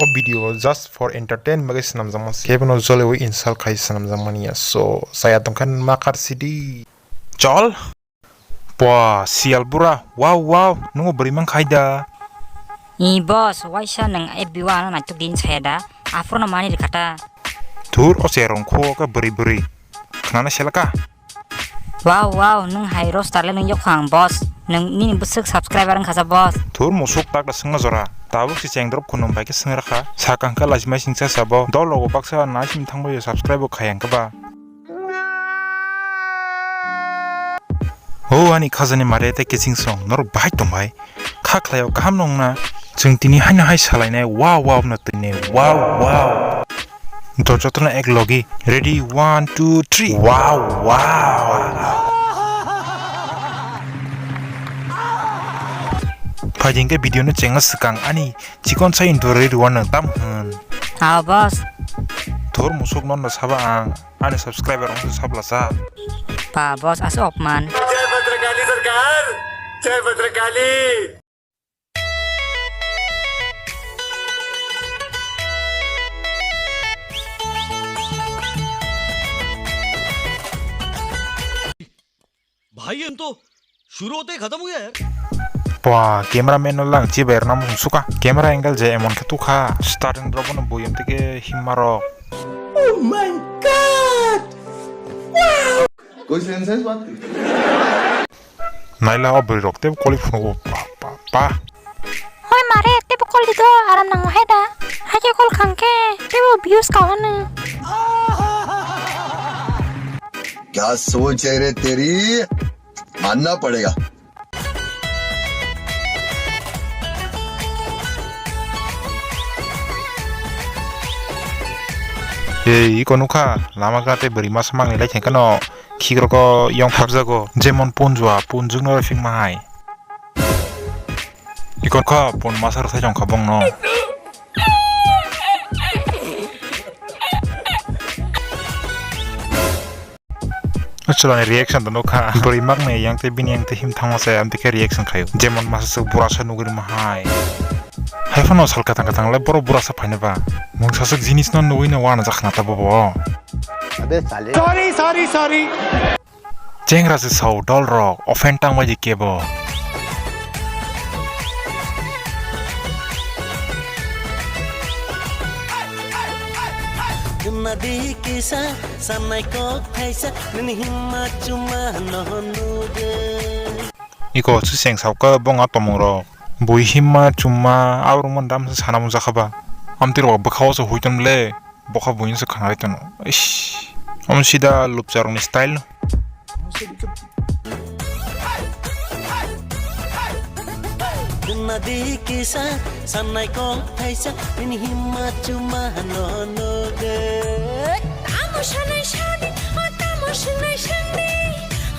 video just for entertainment bagi senam zaman sih. Kevin Ozole install kai senam zaman ya. So saya tungkan makar CD. Jol. Wah, sial bura. Wow, nunggu berimang kaida. I boss, waisa nang everyone na tuk din saya afro na mani dikata. Tur o serong ko ka beri. Kenana sialaka? Wow, nung high roast tarle nung yokhang boss. Nung ni busuk subscriber ang kasa boss. Tur musuk tak da senga zora. Tabuk si ceng drop kunum baik senga raka. Sakang ka lajma singsa sabo. Dolo go baksa nasim thangbo yo subscribe khayang ka ba. Oh ani khazani mare te kissing song nor bai to mai. Kha khlayo kam nong na. Jeng tini haina hai salai na wow na tine wow. Dojotna ek logi. Ready 1 2 3. Wow. Pajengke video na cenga sekang ani cikon sa indore ruan nang tam Ah boss. Thor musuk non na saba ang ani subscriber on sabla sa Pa boss aso opman. जय भद्रकाली सरकार जय भद्रकाली भाई हम तो शुरू होते ही खत्म हो गया यार Wah, cameraman lang ciber namun suka camera angle je emon ketuka starting drop no boyem tege himaro. Oh my god wow कोई सेंस है इस बात की Naila obri rokte koli funo pa. Hoy mare tebo kol dito aram nang heda haje kol khangke tebo views kawan क्या सोच है रे तेरी मानना पड़ेगा Iko nuka lama kate beri mas mang ilai keno kigro ko yong habzago jemon punjung no fing mahai. Iko ka pon masar sa jong kabong no. Achala reaction to nuka beri mag ne yang te bin yang te him thangma sa am te ke reaction khayo jemon masa burasa nugri mahai. Haifano sal katang le boro burasa phaine ba mong sasuk jinis non nuina wana jakhna ta bobo sorry Jengra se sau dol rock offentang waji kebo नदी किसा सन्नाई को थाइसा ननि हिम्मा चुमा नहनुगे Iko suseng sau ka bonga tomoro bui himma chumma aurumon dam sa sanamu jakhaba amtiro bakhaw so huitam le bokha buin sa khana retano ish am sida lupcharong style नदी किसा सन्नाई को थाइसा ननि हिम्मा चुमा नहनुगे tamushanai shani tamushanai shani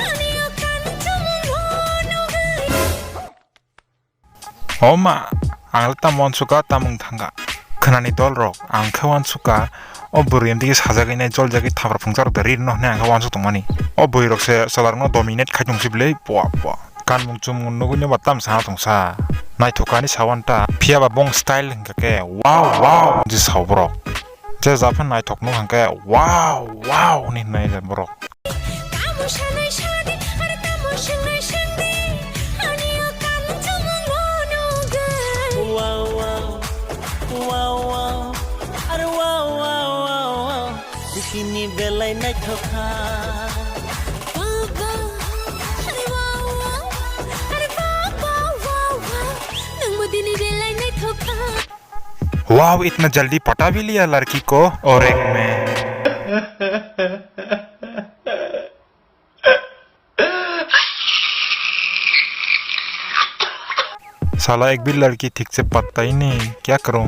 ani okan tumungono Oma ang tamon suka tamung thanga khanani dol rok ang khawan suka o buriem dige sajagine jol jagi thabra phungjar dari no ne ang khawan su tongmani o bui rok se salarno dominate khajung sible po kan mung chum nugu ne batam sa tongsa nai thukani sawanta phia ba bong style ngake wow ji sawbro je zapan nai thoknu hangke wow ni nai borok tamushanai shani tamushanai shani ani okan tumungono wow अरे wow bikini बेलाई नै थोखा wow इतना जल्दी पटा भी लिया लड़की को और एक में साला एक भी लड़की ठीक से पता ही नहीं क्या करूं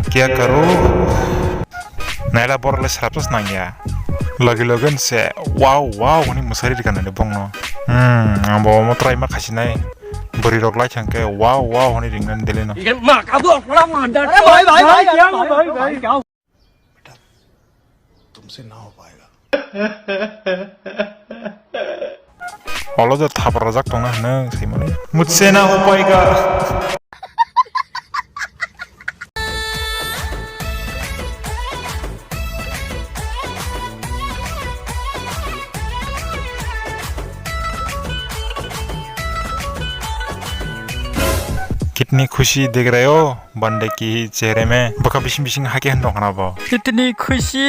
नैला बोरले सरापस ना गया लगे लगन से wow ini musari di kanan debong no ambo mo try makasih nai beri rok lai changke wow ini ringnan dele no तुमसे ना हो पाएगा Olo jo thapar rajak tonga nang saimani mujhse na ho paega इतनी खुशी दिख रहे हो बंदे की चेहरे में बका बिशिंग बिशिंग हाके हंदों खाना बो इतनी खुशी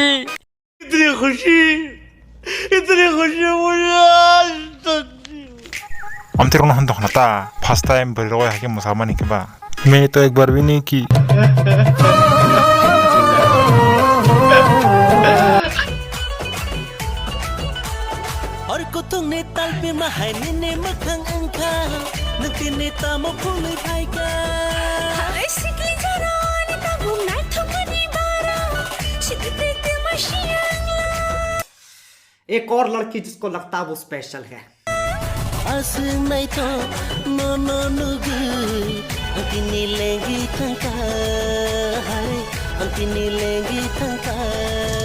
हम तेरे को हंदों खाना था फर्स्ट टाइम बड़ी रोए हाके मुसलमान के बा मैं तो एक बार भी नहीं की और कुतुंग ने ताल पे महाय ने मखंग अंका नती ने तामो फूले भाई का Sikli jaran tabung na thukani bara shikte te mashiyan एक और लड़की जिसको लगता है वो स्पेशल है आस नहीं तो नो नो नुगु अंतिनी लेंगी तंका हाय अंतिनी लेंगी तंका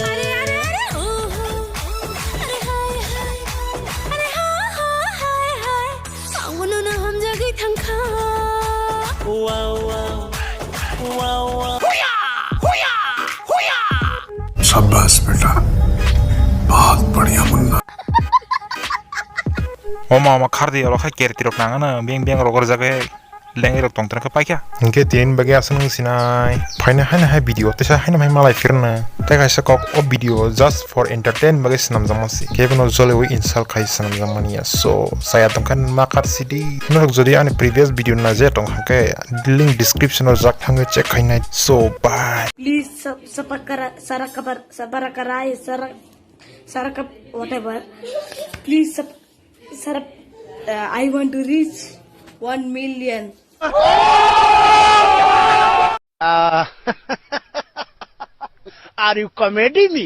अरे अरे अरे ओहो अरे हाय हाय अरे हा हा हाय हाय सावनो ना हम जगी थंखा वाओ वाओ वाओ वाओ शाबाश बेटा बहुत बढ़िया मुन्ना ओमा खार दिया लो खा केरती रोक नांगा ना बिंग बिंग रोगर जाके लेंगे रोक तोंग तरह पाई क्या इनके तीन बगे आसन सिनाई फाइने हाने हाय वीडियो तेसा हाने हाय मालाय फिरना तेगा ऐसा कॉक ओ वीडियो जस्ट फॉर एंटरटेन बगे सनम जमासी केवनो जोले वे इंसल्ट खाई सनम जमानिया सो saya tongkan makar sidi nuruk jodi ani previous video na je tong hake link description or jak thang check khainai so bye Please sarakap whatever. Please I want to reach 1 million. Are you comedy me?